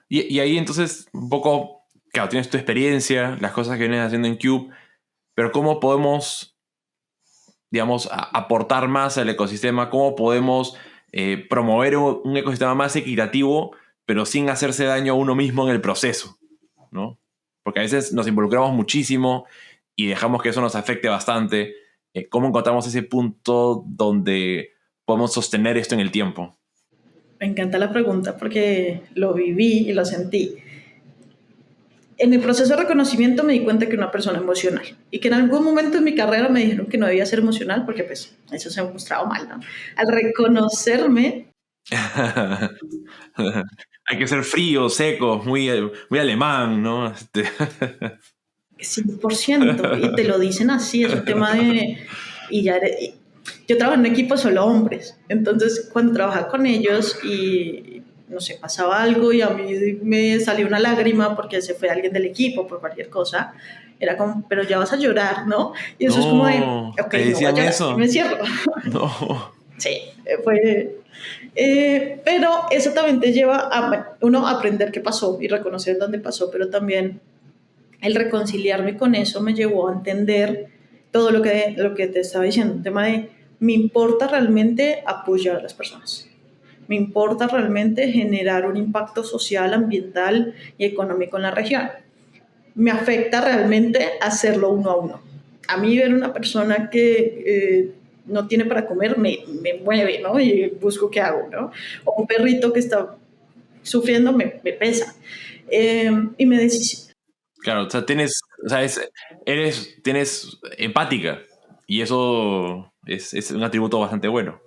A: Y ahí entonces, un poco, claro, tienes tu experiencia, las cosas que vienes haciendo en Cube, pero ¿cómo podemos, digamos, aportar más al ecosistema? ¿Cómo podemos promover un ecosistema más equitativo, pero sin hacerse daño a uno mismo en el proceso, ¿no? Porque a veces nos involucramos muchísimo y dejamos que eso nos afecte bastante. ¿Cómo encontramos ese punto donde podemos sostener esto en el tiempo?
B: Me encanta la pregunta porque lo viví y lo sentí. En el proceso de reconocimiento me di cuenta que era una persona emocional y que en algún momento en mi carrera me dijeron que no debía ser emocional porque pues eso se ha mostrado mal, ¿no? Al reconocerme,
A: Hay que ser frío, seco, muy, muy alemán, ¿no?
B: 100%, y te lo dicen así, es un tema de... Y ya yo trabajo en un equipo solo hombres, entonces cuando trabajaba con ellos y no sé, pasaba algo y a mí me salió una lágrima porque se fue alguien del equipo por cualquier cosa, era como, pero ya vas a llorar, ¿no? Y eso es como de,
A: No,
B: ok,
A: ¿te
B: no voy a
A: decían
B: llorar, y me
A: eso?
B: cierro.
A: No.
B: Sí, fue... pero eso también te lleva a bueno, uno a aprender qué pasó y reconocer dónde pasó, pero también el reconciliarme con eso me llevó a entender todo lo que te estaba diciendo, un tema de me importa realmente apoyar a las personas, me importa realmente generar un impacto social, ambiental y económico en la región, me afecta realmente hacerlo uno a uno. A mí ver una persona que no tiene para comer me mueve, ¿no? Y busco qué hago, ¿no? O un perrito que está sufriendo me pesa. Y me decís,
A: Claro, o sea, o sea, tienes empática y eso es un atributo bastante bueno.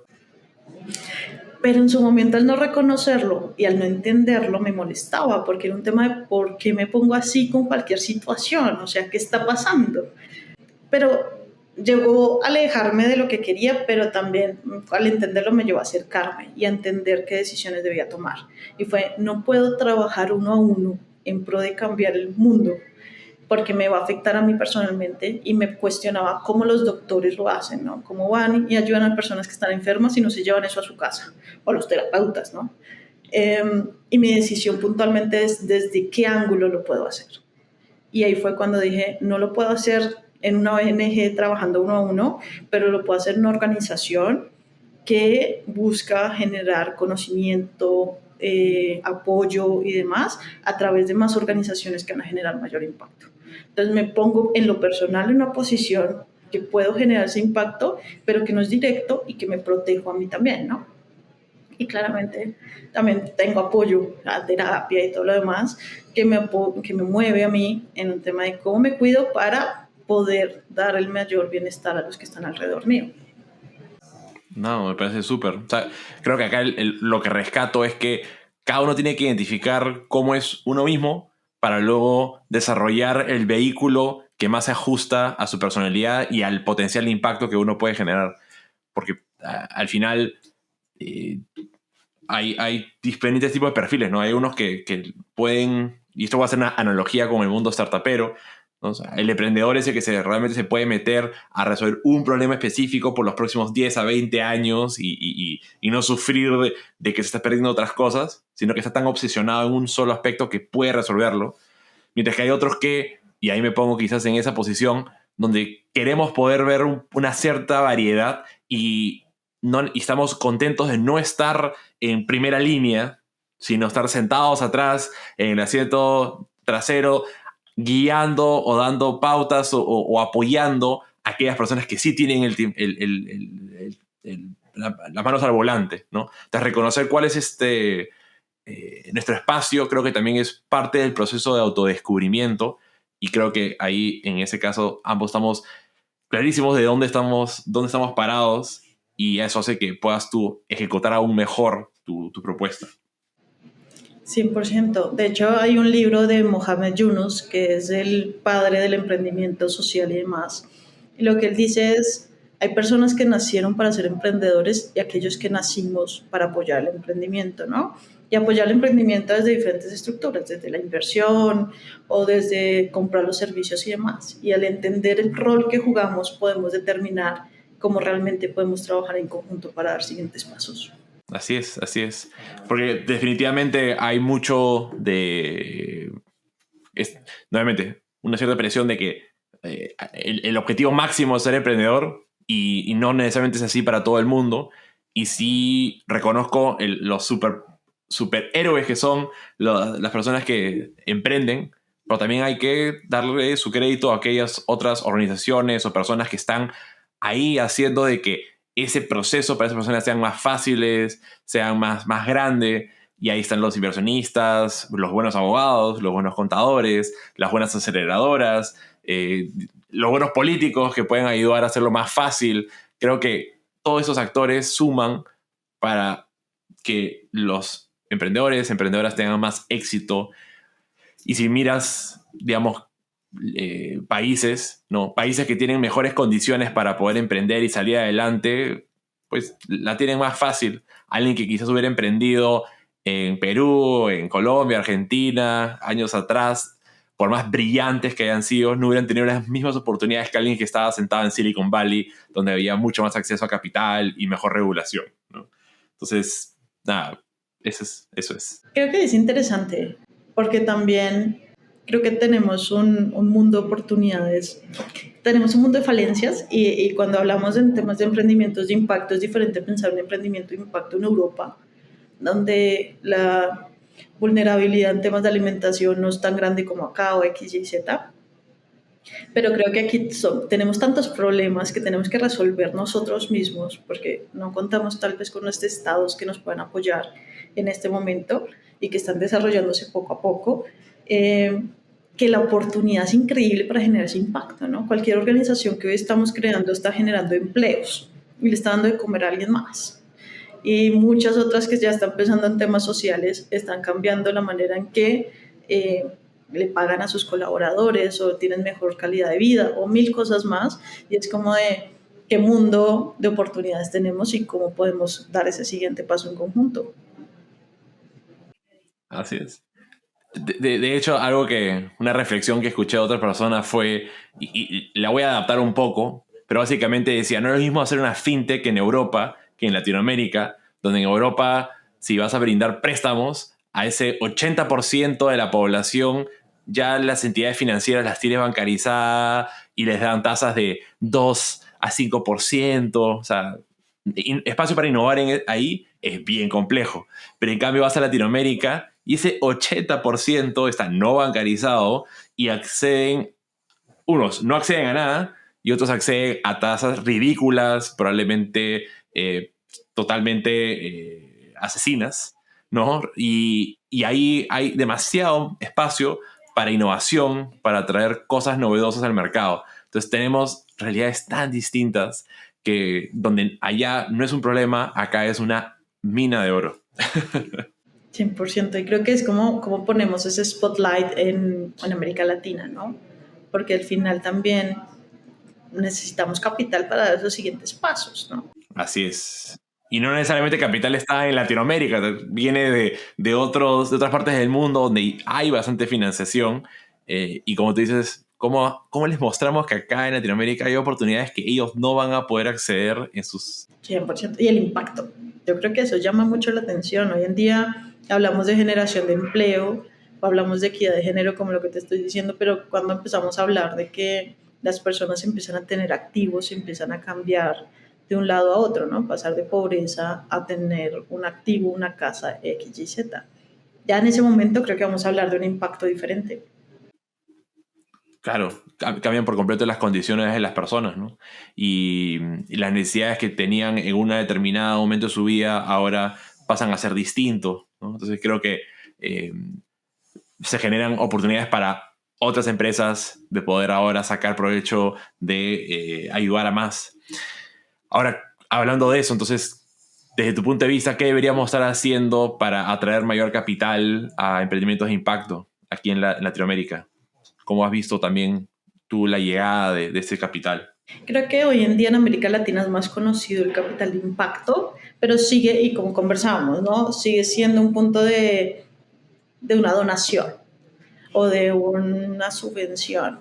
B: pero en su momento al no reconocerlo y al no entenderlo me molestaba porque era un tema de por qué me pongo así con cualquier situación, o sea, ¿qué está pasando? Pero llegó a alejarme de lo que quería, pero también al entenderlo me llevó a acercarme y a entender qué decisiones debía tomar. Y fue, no puedo trabajar uno a uno en pro de cambiar el mundo porque me va a afectar a mí personalmente y me cuestionaba cómo los doctores lo hacen, ¿no? Cómo van y ayudan a personas que están enfermas y no se llevan eso a su casa, o los terapeutas, ¿no? Y mi decisión puntualmente es desde qué ángulo lo puedo hacer. Y ahí fue cuando dije, no lo puedo hacer en una ONG trabajando uno a uno, pero lo puedo hacer en una organización que busca generar conocimiento, apoyo y demás a través de más organizaciones que van a generar mayor impacto. Entonces me pongo en lo personal en una posición que puedo generar ese impacto, pero que no es directo y que me protejo a mí también, ¿no? Y claramente también tengo apoyo, la terapia y todo lo demás, que me mueve a mí en un tema de cómo me cuido para poder dar el mayor bienestar a los que están alrededor mío.
A: No, me parece súper. O sea, creo que acá lo que rescato es que cada uno tiene que identificar cómo es uno mismo para luego desarrollar el vehículo que más se ajusta a su personalidad y al potencial impacto que uno puede generar. Porque al final eh, hay diferentes tipos de perfiles, ¿no? Hay unos que pueden, y esto va a ser una analogía con el mundo startupero, ¿no? O sea, el emprendedor es el que realmente se puede meter a resolver un problema específico por los próximos 10 a 20 años y no sufrir de que se está perdiendo otras cosas, sino que está tan obsesionado en un solo aspecto que puede resolverlo. Mientras que hay otros que, y ahí me pongo quizás en esa posición, donde queremos poder ver una cierta variedad y estamos contentos de no estar en primera línea, sino estar sentados atrás en el asiento trasero, guiando o dando pautas o apoyando a aquellas personas que sí tienen las manos al volante, ¿no? Entonces, reconocer cuál es nuestro espacio, creo que también es parte del proceso de autodescubrimiento, y creo que ahí, en ese caso, ambos estamos clarísimos de dónde estamos parados y eso hace que puedas tú ejecutar aún mejor tu propuesta.
B: 100%. De hecho, hay un libro de Mohamed Yunus, que es el padre del emprendimiento social y demás. Y lo que él dice es, hay personas que nacieron para ser emprendedores y aquellos que nacimos para apoyar el emprendimiento, ¿no? Y apoyar el emprendimiento desde diferentes estructuras, desde la inversión o desde comprar los servicios y demás. Y al entender el rol que jugamos, podemos determinar cómo realmente podemos trabajar en conjunto para dar siguientes pasos.
A: Así es, así es. Porque definitivamente hay mucho de... nuevamente, una cierta presión de que el objetivo máximo es ser emprendedor y no necesariamente es así para todo el mundo. Y sí reconozco los superhéroes que son las personas que emprenden, pero también hay que darle su crédito a aquellas otras organizaciones o personas que están ahí haciendo de que ese proceso para esas personas sean más fáciles, sean más grande. Y ahí están los inversionistas, los buenos abogados, los buenos contadores, las buenas aceleradoras, los buenos políticos que pueden ayudar a hacerlo más fácil. Creo que todos esos actores suman para que los emprendedoras tengan más éxito. Y si miras, digamos, países, ¿no? Países que tienen mejores condiciones para poder emprender y salir adelante, pues la tienen más fácil. Alguien que quizás hubiera emprendido en Perú, en Colombia, Argentina, años atrás, por más brillantes que hayan sido, no hubieran tenido las mismas oportunidades que alguien que estaba sentado en Silicon Valley, donde había mucho más acceso a capital y mejor regulación, ¿no? Entonces, nada, eso es.
B: Creo que es interesante porque también creo que tenemos un mundo de oportunidades, tenemos un mundo de falencias y cuando hablamos en temas de emprendimientos de impacto es diferente pensar en emprendimiento de impacto en Europa, donde la vulnerabilidad en temas de alimentación no es tan grande como acá o X, Y, Z. Pero creo que aquí tenemos tantos problemas que tenemos que resolver nosotros mismos porque no contamos tal vez con los estados que nos puedan apoyar en este momento y que están desarrollándose poco a poco, que la oportunidad es increíble para generar ese impacto, ¿no? Cualquier organización que hoy estamos creando está generando empleos y le está dando de comer a alguien más. Y muchas otras que ya están pensando en temas sociales están cambiando la manera en que le pagan a sus colaboradores o tienen mejor calidad de vida o mil cosas más. Y es como de qué mundo de oportunidades tenemos y cómo podemos dar ese siguiente paso en conjunto.
A: Así es. De hecho, una reflexión que escuché de otra persona fue, y la voy a adaptar un poco, pero básicamente decía, no es lo mismo hacer una fintech en Europa que en Latinoamérica, donde en Europa, si vas a brindar préstamos a ese 80% de la población, ya las entidades financieras las tienes bancarizadas y les dan tasas de 2 a 5%, o sea, espacio para innovar ahí es bien complejo. Pero en cambio vas a Latinoamérica y ese 80% está no bancarizado y unos no acceden a nada y otros acceden a tasas ridículas, probablemente totalmente asesinas, ¿no? Y ahí hay demasiado espacio para innovación, para traer cosas novedosas al mercado. Entonces tenemos realidades tan distintas que donde allá no es un problema, acá es una mina de oro.
B: 100%. Y creo que es como ponemos ese spotlight en América Latina, ¿no? Porque al final también necesitamos capital para dar esos siguientes pasos, ¿no?
A: Así es. Y no necesariamente capital está en Latinoamérica, viene de otras partes del mundo donde hay bastante financiación. Y como tú dices, ¿cómo les mostramos que acá en Latinoamérica hay oportunidades que ellos no van a poder acceder en sus...
B: 100%. Y el impacto. Yo creo que eso llama mucho la atención. Hoy en día hablamos de generación de empleo, o hablamos de equidad de género, como lo que te estoy diciendo, pero cuando empezamos a hablar de que las personas empiezan a tener activos, empiezan a cambiar de un lado a otro, ¿no? Pasar de pobreza a tener un activo, una casa X, Y, Z. Ya en ese momento creo que vamos a hablar de un impacto diferente.
A: Claro, cambian por completo las condiciones de las personas, ¿no? Y las necesidades que tenían en un determinado momento de su vida ahora pasan a ser distintos, ¿no? Entonces creo que se generan oportunidades para otras empresas de poder ahora sacar provecho de ayudar a más. Ahora, Hablando de eso, entonces, desde tu punto de vista, ¿qué deberíamos estar haciendo para atraer mayor capital a emprendimientos de impacto aquí en Latinoamérica? ¿Cómo has visto también tú la llegada de ese capital?
B: Creo que hoy en día en América Latina es más conocido el capital de impacto, pero sigue, y como conversábamos, ¿no? Sigue siendo un punto de una donación o de una subvención.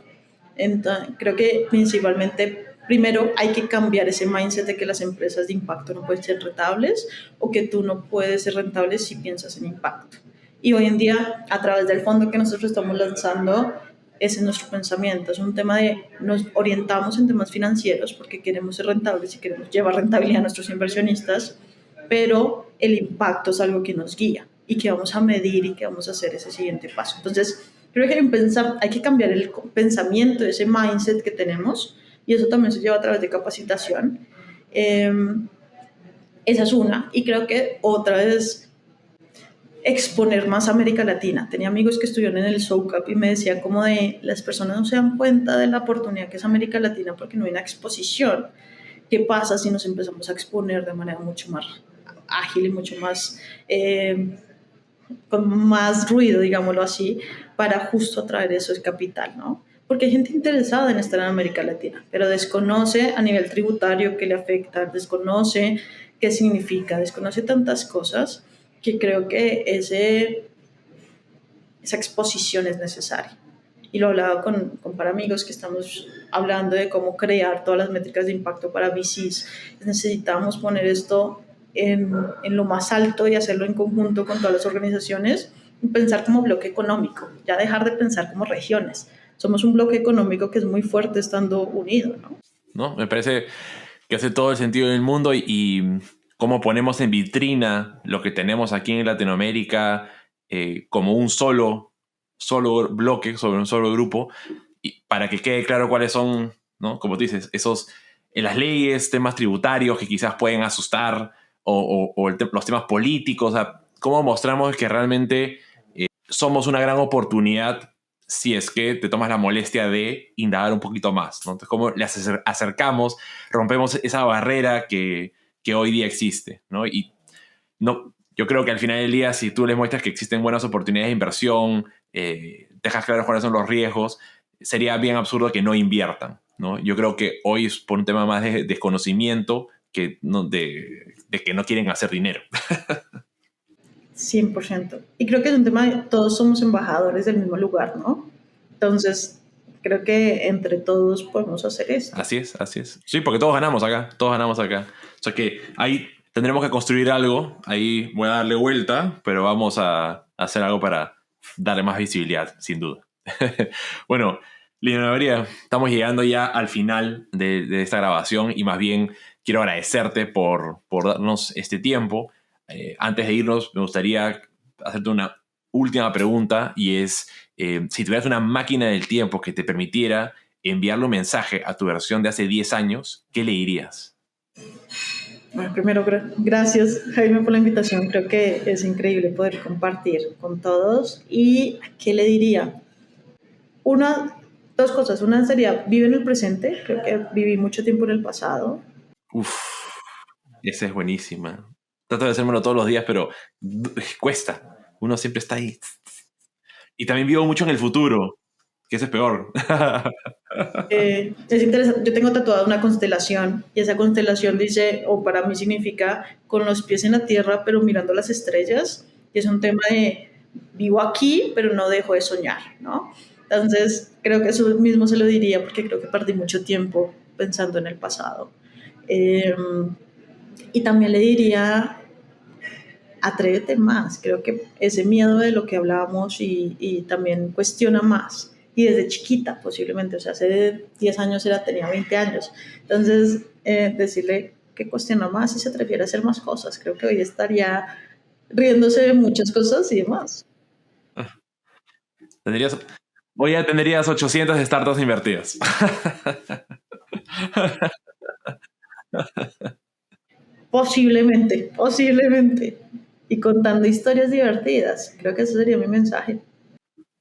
B: Entonces, creo que principalmente, primero hay que cambiar ese mindset de que las empresas de impacto no pueden ser rentables o que tú no puedes ser rentable si piensas en impacto. Y hoy en día, a través del fondo que nosotros estamos lanzando, ese es nuestro pensamiento. Es un tema de nos orientamos en temas financieros porque queremos ser rentables y queremos llevar rentabilidad a nuestros inversionistas, pero el impacto es algo que nos guía y que vamos a medir y que vamos a hacer ese siguiente paso. Entonces, creo que hay que cambiar el pensamiento, ese mindset que tenemos, y eso también se lleva a través de capacitación. Eh, Esa es una. Y creo que otra es exponer más a América Latina. Tenía amigos que estuvieron en el SOCAP y me decían como de las personas no se dan cuenta de la oportunidad que es América Latina porque no hay una exposición. ¿Qué pasa si nos empezamos a exponer de manera mucho más ágil y mucho más con más ruido, digámoslo así, para justo atraer eso el capital, ¿no? Porque hay gente interesada en estar en América Latina, pero desconoce a nivel tributario qué le afecta, desconoce qué significa, desconoce tantas cosas que creo que esa exposición es necesaria. Y lo hablaba con para amigos que estamos hablando de cómo crear todas las métricas de impacto para VCs. Necesitamos poner esto en lo más alto y hacerlo en conjunto con todas las organizaciones y pensar como bloque económico, ya dejar de pensar como regiones. Somos un bloque económico que es muy fuerte estando unido, ¿no?
A: ¿No? Me parece que hace todo el sentido del mundo y cómo ponemos en vitrina lo que tenemos aquí en Latinoamérica como un solo bloque, sobre un solo grupo, y para que quede claro cuáles son, ¿no? Como tú dices, esos en las leyes, temas tributarios que quizás pueden asustar o los temas políticos, o sea, cómo mostramos que realmente somos una gran oportunidad si es que te tomas la molestia de indagar un poquito más, ¿no? Entonces, cómo les acercamos, rompemos esa barrera que hoy día existe, ¿no? Y no, yo creo que al final del día, si tú les muestras que existen buenas oportunidades de inversión, dejas claro cuáles son los riesgos, sería bien absurdo que no inviertan, ¿no? Yo creo que hoy es por un tema más de desconocimiento que no, de que no quieren hacer dinero.
B: 100%. Y creo que es un tema de todos somos embajadores del mismo lugar, ¿no? Entonces, creo que entre todos podemos hacer esto.
A: Así es, así es. Sí, porque todos ganamos acá, todos ganamos acá. O sea que ahí tendremos que construir algo, ahí voy a darle vuelta, pero vamos a hacer algo para darle más visibilidad, sin duda. Bueno, Lina María, estamos llegando ya al final de esta grabación y más bien quiero agradecerte por darnos este tiempo. Antes de irnos, me gustaría hacerte una última pregunta y es, si tuvieras una máquina del tiempo que te permitiera enviarle un mensaje a tu versión de hace 10 años, ¿qué le dirías?
B: Bueno, primero, gracias Jaime por la invitación. Creo que es increíble poder compartir con todos. ¿Y qué le diría? Una, dos cosas. Una sería, vive en el presente. Creo que viví mucho tiempo en el pasado.
A: Uf, esa es buenísima. Trato de hacérmelo todos los días, pero cuesta. Uno siempre está ahí. Y también vivo mucho en el futuro, que ese es peor.
B: Es interesante. Yo tengo tatuada una constelación y esa constelación dice, o para mí significa, con los pies en la tierra, pero mirando las estrellas. Y es un tema de vivo aquí, pero no dejo de soñar, ¿no? Entonces, creo que eso mismo se lo diría porque creo que perdí mucho tiempo pensando en el pasado. Eh, y también le diría, atrévete más. Creo que ese miedo de lo que hablábamos y también cuestiona más. Y desde chiquita, posiblemente, o sea, hace 10 años tenía 20 años. Entonces, decirle que cuestiona más y se atreviera a hacer más cosas. Creo que hoy estaría riéndose de muchas cosas y demás.
A: Tendrías, hoy ya tendrías 800 startups invertidas.
B: Posiblemente, posiblemente. Y contando historias divertidas. Creo que ese sería mi mensaje.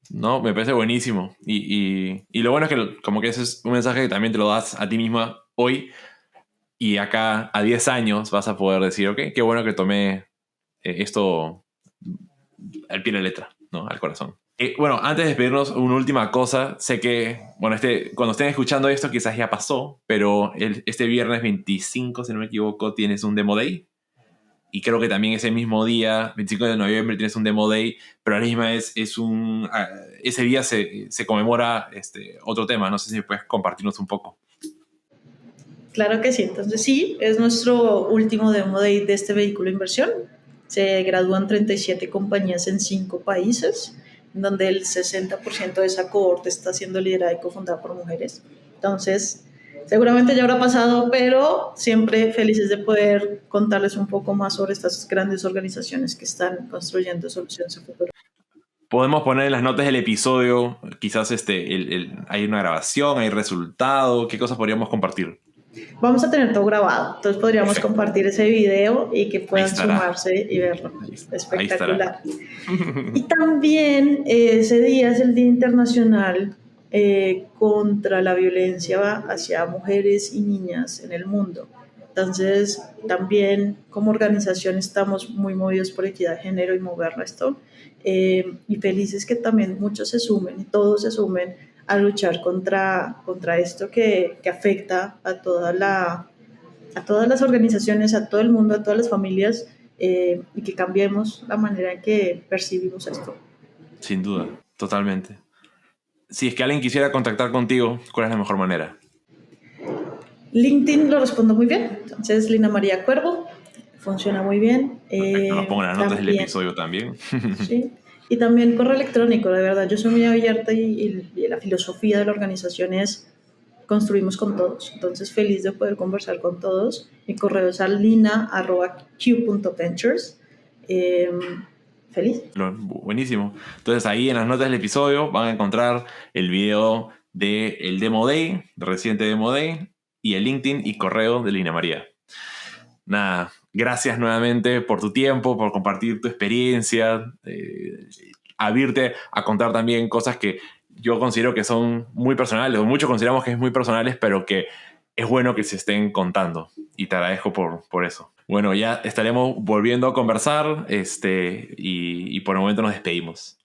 A: No, me parece buenísimo. Y lo bueno es que como que ese es un mensaje que también te lo das a ti misma hoy, Y acá a 10 años vas a poder decir, ok, qué bueno que tomé esto al pie de la letra, ¿no? Al corazón. Bueno, antes de despedirnos, una última cosa. Sé que, bueno, cuando estén escuchando esto quizás ya pasó, pero este viernes 25, si no me equivoco, tienes un Demo Day. Y creo que también ese mismo día, 25 de noviembre, tienes un Demo Day, pero a la misma vez ese día se conmemora otro tema. No sé si puedes compartirnos un poco.
B: Claro que sí, entonces sí, es nuestro último demo day de este vehículo de inversión. Se gradúan 37 compañías en 5 países, donde el 60% de esa cohorte está siendo liderada y cofundada por mujeres. Entonces, seguramente ya habrá pasado, pero siempre felices de poder contarles un poco más sobre estas grandes organizaciones que están construyendo soluciones a futuro.
A: Podemos poner en las notas del episodio, quizás hay una grabación, hay resultado, ¿qué cosas podríamos compartir?
B: Vamos a tener todo grabado, entonces podríamos
A: Perfecto.
B: compartir ese video y que
A: Ahí
B: puedan
A: estará.
B: sumarse y verlo.
A: Ahí estará.
B: Espectacular. Y también ese día es el Día Internacional contra la violencia hacia mujeres y niñas en el mundo. Entonces, también como organización estamos muy movidos por equidad de género y mover esto. Y felices que también muchos se sumen, todos se sumen a luchar contra esto que afecta a todas las organizaciones, a todo el mundo, a todas las familias, y que cambiemos la manera en que percibimos esto.
A: Sin duda, totalmente. Si es que alguien quisiera contactar contigo, ¿cuál es la mejor manera?
B: LinkedIn lo respondo muy bien, entonces Lina María Cuervo, funciona muy bien.
A: Perfecto, los pongo en las notas del
B: También,
A: episodio también.
B: sí, y también correo electrónico, de verdad, yo soy muy abierta y la filosofía de la organización es construimos con todos, entonces feliz de poder conversar con todos. Mi correo es alina@q.ventures. Eh, Feliz.
A: Buenísimo. Entonces ahí en las notas del episodio van a encontrar el video del Demo Day, reciente Demo Day, y el LinkedIn y correo de Lina María. Nada, gracias nuevamente por tu tiempo, por compartir tu experiencia, abrirte a contar también cosas que yo considero que son muy personales, o muchos consideramos que es muy personales, pero que es bueno que se estén contando. Y te agradezco por eso. Bueno, ya estaremos volviendo a conversar y por el momento nos despedimos.